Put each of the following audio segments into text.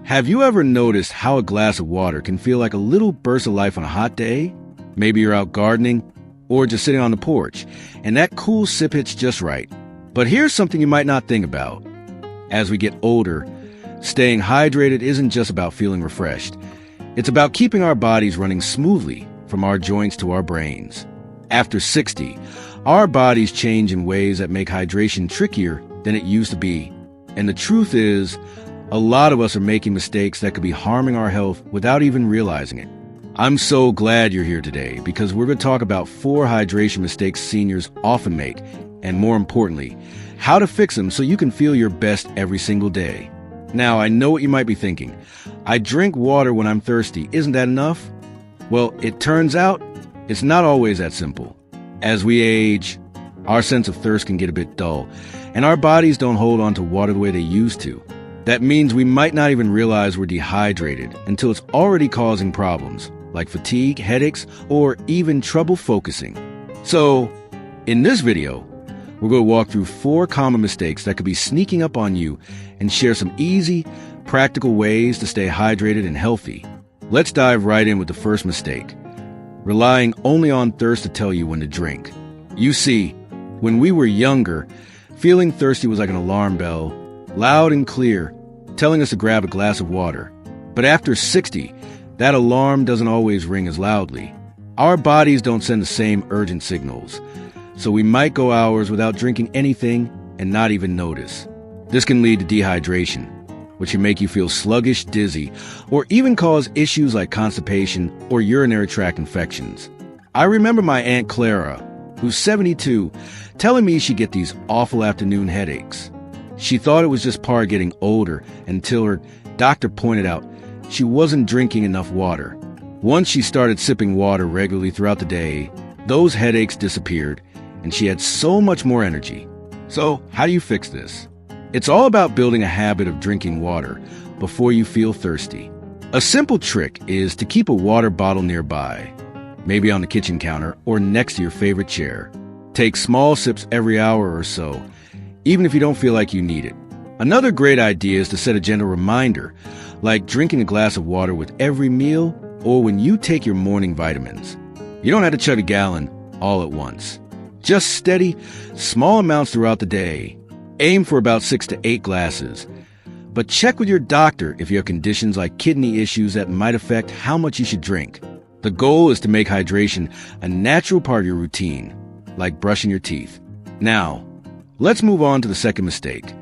Have you ever noticed how a glass of water can feel like a little burst of life on a hot day? Maybe you're out gardening or just sitting on the porch, and that cool sip hits just right. But here's something you might not think about. As we get older, staying hydrated isn't just about feeling refreshed. It's about keeping our bodies running smoothly from our joints to our brains. After 60, our bodies change in ways that make hydration trickier than it used to be. And the truth is, a lot of us are making mistakes that could be harming our health without even realizing it. I'm so glad you're here today because we're going to talk about 4 hydration mistakes seniors often make, and more importantly, how to fix them so you can feel your best every single day. Now, I know what you might be thinking. I drink water when I'm thirsty. Isn't that enough? Well, it turns out it's not always that simple. As we age, our sense of thirst can get a bit dull, and our bodies don't hold on to water the way they used to. That means we might not even realize we're dehydrated until it's already causing problems, like fatigue, headaches, or even trouble focusing. So, in this video, we're going to walk through 4 common mistakes that could be sneaking up on you and share some easy, practical ways to stay hydrated and healthy. Let's dive right in with the first mistake: relying only on thirst to tell you when to drink. You see, when we were younger, feeling thirsty was like an alarm bell, loud and clear, telling us to grab a glass of water. But after 60, that alarm doesn't always ring as loudly. Our bodies don't send the same urgent signals, so we might go hours without drinking anything and not even notice. This can lead to dehydration, which can make you feel sluggish, dizzy, or even cause issues like constipation or urinary tract infections. I remember my Aunt Clara, who's 72, telling me she'd get these awful afternoon headaches. She thought it was just part of getting older until her doctor pointed out she wasn't drinking enough water. Once she started sipping water regularly throughout the day, those headaches disappeared, and she had so much more energy. So, how do you fix this? It's all about building a habit of drinking water before you feel thirsty. A simple trick is to keep a water bottle nearby, maybe on the kitchen counter or next to your favorite chair. Take small sips every hour or so, even if you don't feel like you need it. Another great idea is to set a gentle reminder, like drinking a glass of water with every meal or when you take your morning vitamins. You don't have to chug a gallon all at once. Just steady, small amounts throughout the day. Aim for about 6 to 8 glasses. But check with your doctor if you have conditions like kidney issues that might affect how much you should drink. The goal is to make hydration a natural part of your routine, like brushing your teeth. Now, let's move on to the second mistake: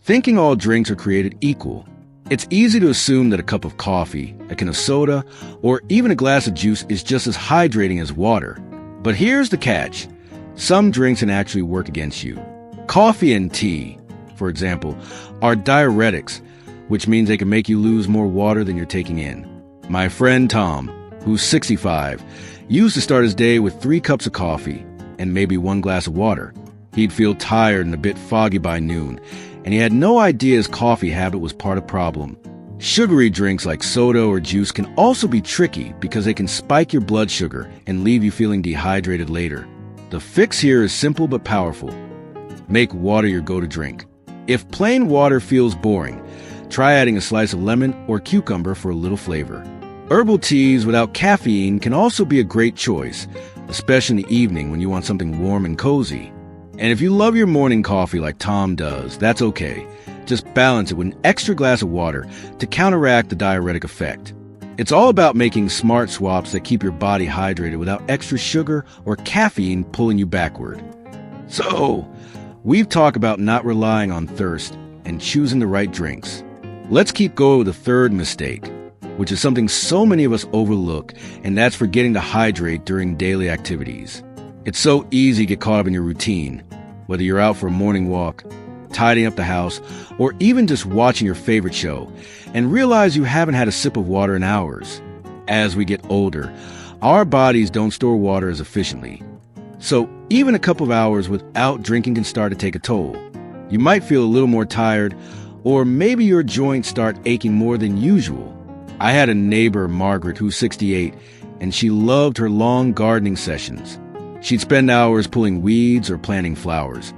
thinking all drinks are created equal. It's easy to assume that a cup of coffee, a can of soda, or even a glass of juice is just as hydrating as water. But here's the catch: some drinks can actually work against you. Coffee and tea, for example, are diuretics, which means they can make you lose more water than you're taking in. My friend Tom, who's 65, used to start his day with 3 cups of coffee and maybe 1 glass of water. He'd feel tired and a bit foggy by noon, and he had no idea his coffee habit was part of the problem. Sugary drinks like soda or juice can also be tricky because they can spike your blood sugar and leave you feeling dehydrated later. The fix here is simple but powerful. Make water your go-to drink. If plain water feels boring, try adding a slice of lemon or cucumber for a little flavor. Herbal teas without caffeine can also be a great choice, especially in the evening when you want something warm and cozy. And if you love your morning coffee like Tom does, that's okay. Just balance it with an extra glass of water to counteract the diuretic effect. It's all about making smart swaps that keep your body hydrated without extra sugar or caffeine pulling you backward. So, we've talked about not relying on thirst and choosing the right drinks. Let's keep going with the third mistake, which is something so many of us overlook, and that's forgetting to hydrate during daily activities. It's so easy to get caught up in your routine, whether you're out for a morning walk, tidying up the house, or even just watching your favorite show, and realize you haven't had a sip of water in hours. As we get older, our bodies don't store water as efficiently. So even a couple of hours without drinking can start to take a toll. You might feel a little more tired, or maybe your joints start aching more than usual. I had a neighbor, Margaret, who's 68, and she loved her long gardening sessions. She'd spend hours pulling weeds or planting flowers,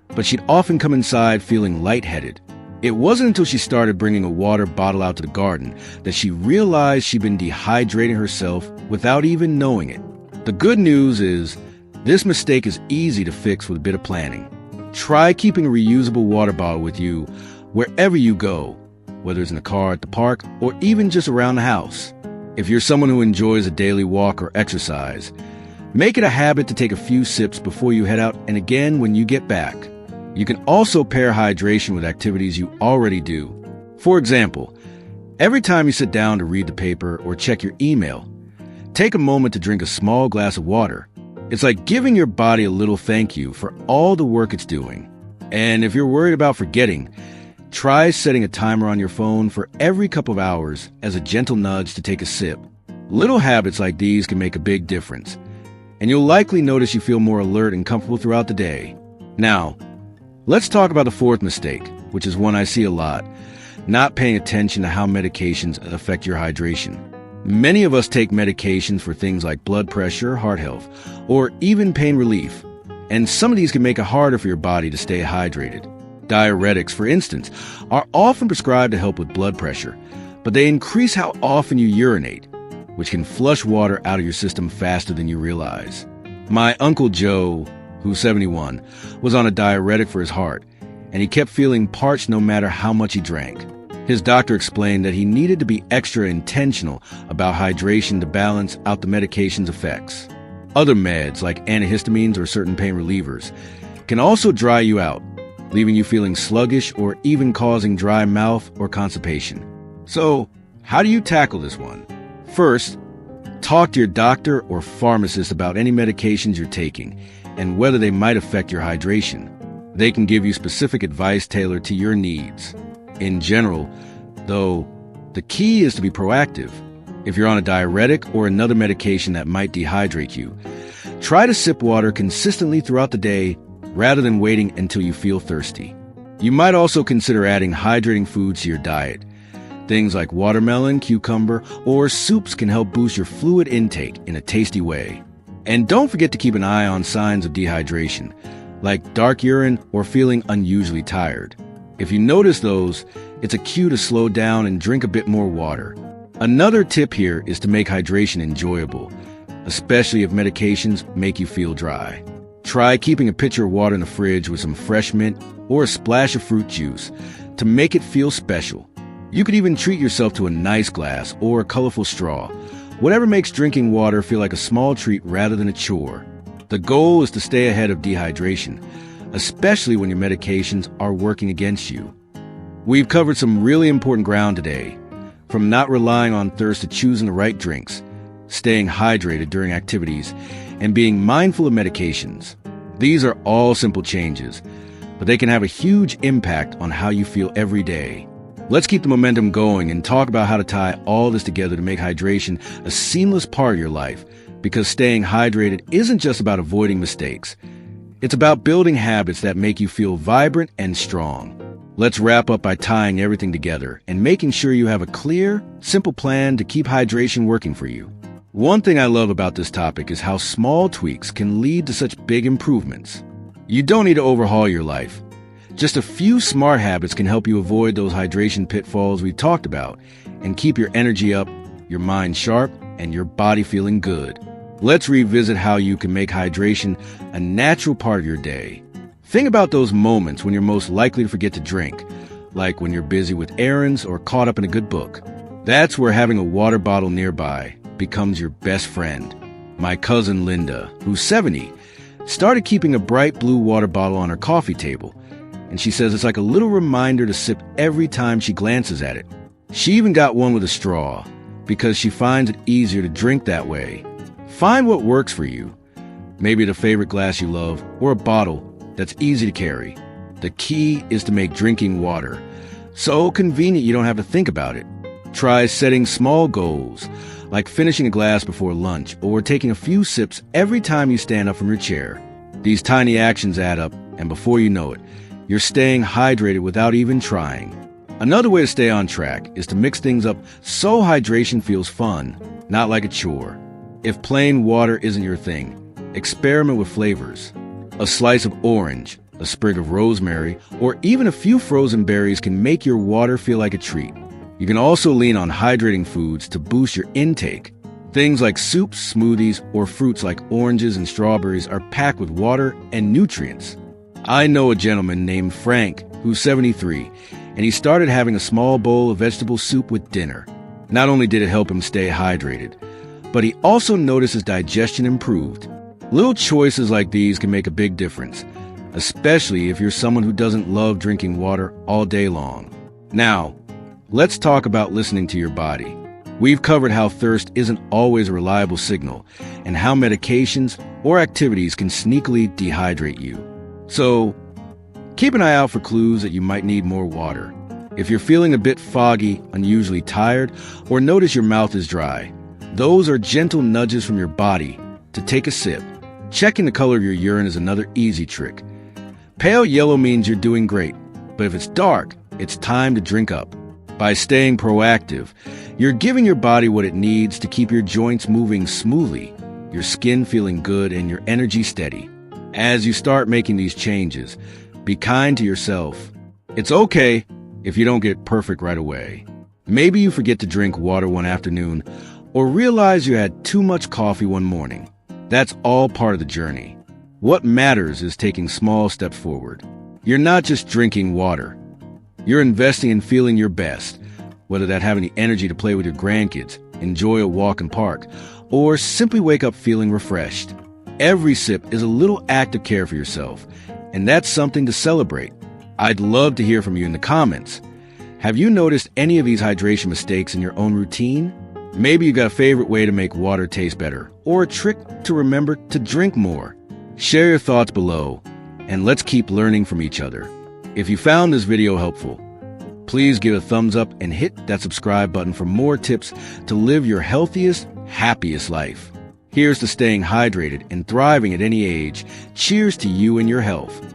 but she'd often come inside feeling lightheaded. It wasn't until she started bringing a water bottle out to the garden that she realized she'd been dehydrating herself without even knowing it. The good news is, this mistake is easy to fix with a bit of planning. Try keeping a reusable water bottle with you wherever you go, whether it's in the car at the park or even just around the house. If you're someone who enjoys a daily walk or exercise, make it a habit to take a few sips before you head out and again when you get back. You can also pair hydration with activities you already do. For example, every time you sit down to read the paper or check your email, take a moment to drink a small glass of water. It's like giving your body a little thank you for all the work it's doing. And if you're worried about forgetting, try setting a timer on your phone for every couple of hours as a gentle nudge to take a sip. Little habits like these can make a big difference, and you'll likely notice you feel more alert and comfortable throughout the day. Now, let's talk about the fourth mistake, which is one I see a lot: not paying attention to how medications affect your hydration. Many of us take medications for things like blood pressure, heart health, or even pain relief, and some of these can make it harder for your body to stay hydrated. Diuretics, for instance, are often prescribed to help with blood pressure, but they increase how often you urinate, which can flush water out of your system faster than you realize. My Uncle Joe, who's 71, was on a diuretic for his heart, and he kept feeling parched no matter how much he drank. His doctor explained that he needed to be extra intentional about hydration to balance out the medication's effects. Other meds, like antihistamines or certain pain relievers, can also dry you out, leaving you feeling sluggish or even causing dry mouth or constipation. So, how do you tackle this one? First, talk to your doctor or pharmacist about any medications you're taking and whether they might affect your hydration. They can give you specific advice tailored to your needs. In general, though, the key is to be proactive. If you're on a diuretic or another medication that might dehydrate you, try to sip water consistently throughout the day rather than waiting until you feel thirsty. You might also consider adding hydrating foods to your diet. Things like watermelon, cucumber, or soups can help boost your fluid intake in a tasty way. And don't forget to keep an eye on signs of dehydration, like dark urine or feeling unusually tired. If you notice those, it's a cue to slow down and drink a bit more water. Another tip here is to make hydration enjoyable, especially if medications make you feel dry. Try keeping a pitcher of water in the fridge with some fresh mint or a splash of fruit juice to make it feel special. You could even treat yourself to a nice glass or a colorful straw, whatever makes drinking water feel like a small treat rather than a chore. The goal is to stay ahead of dehydration, especially when your medications are working against you. We've covered some really important ground today, from not relying on thirst to choosing the right drinks, staying hydrated during activities, and being mindful of medications. These are all simple changes, but they can have a huge impact on how you feel every day. Let's keep the momentum going and talk about how to tie all this together to make hydration a seamless part of your life, because staying hydrated isn't just about avoiding mistakes. It's about building habits that make you feel vibrant and strong. Let's wrap up by tying everything together and making sure you have a clear, simple plan to keep hydration working for you. One thing I love about this topic is how small tweaks can lead to such big improvements. You don't need to overhaul your life. Just a few smart habits can help you avoid those hydration pitfalls we talked about and keep your energy up, your mind sharp, and your body feeling good. Let's revisit how you can make hydration a natural part of your day. Think about those moments when you're most likely to forget to drink, like when you're busy with errands or caught up in a good book. That's where having a water bottle nearby becomes your best friend. My cousin Linda, who's 70, started keeping a bright blue water bottle on her coffee table, and she says it's like a little reminder to sip every time she glances at it. She even got one with a straw, because she finds it easier to drink that way. Find what works for you. Maybe the favorite glass you love, or a bottle that's easy to carry. The key is to make drinking water so convenient you don't have to think about it. Try setting small goals, like finishing a glass before lunch or taking a few sips every time you stand up from your chair. These tiny actions add up, and before you know it, you're staying hydrated without even trying. Another way to stay on track is to mix things up so hydration feels fun, not like a chore. If plain water isn't your thing, experiment with flavors. A slice of orange, A sprig of rosemary, or even a few frozen berries can make your water feel like a treat. You can also lean on hydrating foods to boost your intake. Things like soups, smoothies, or fruits like oranges and strawberries are packed with water and nutrients. I know a gentleman named Frank who's 73, and he started having a small bowl of vegetable soup with dinner. Not only did it help him stay hydrated, but he also noticed his digestion improved. Little choices like these can make a big difference, especially if you're someone who doesn't love drinking water all day long. Now, let's talk about listening to your body. We've covered how thirst isn't always a reliable signal, and how medications or activities can sneakily dehydrate you. So, keep an eye out for clues that you might need more water. If you're feeling a bit foggy, unusually tired, or notice your mouth is dry, those are gentle nudges from your body to take a sip. Checking the color of your urine is another easy trick. Pale yellow means you're doing great, but if it's dark, it's time to drink up. By staying proactive, you're giving your body what it needs to keep your joints moving smoothly, your skin feeling good, and your energy steady. As you start making these changes, be kind to yourself. It's okay if you don't get perfect right away. Maybe you forget to drink water one afternoon, or realize you had too much coffee one morning. That's all part of the journey. What matters is taking small steps forward. You're not just drinking water. You're investing in feeling your best, whether that's having the energy to play with your grandkids, enjoy a walk in park, or simply wake up feeling refreshed. Every sip is a little act of care for yourself, and that's something to celebrate. I'd love to hear from you in the comments. Have you noticed any of these hydration mistakes in your own routine? Maybe you got a favorite way to make water taste better, or a trick to remember to drink more. Share your thoughts below, and let's keep learning from each other. If you found this video helpful, please give a thumbs up and hit that subscribe button for more tips to live your healthiest, happiest life. Here's to staying hydrated and thriving at any age. Cheers to you and your health.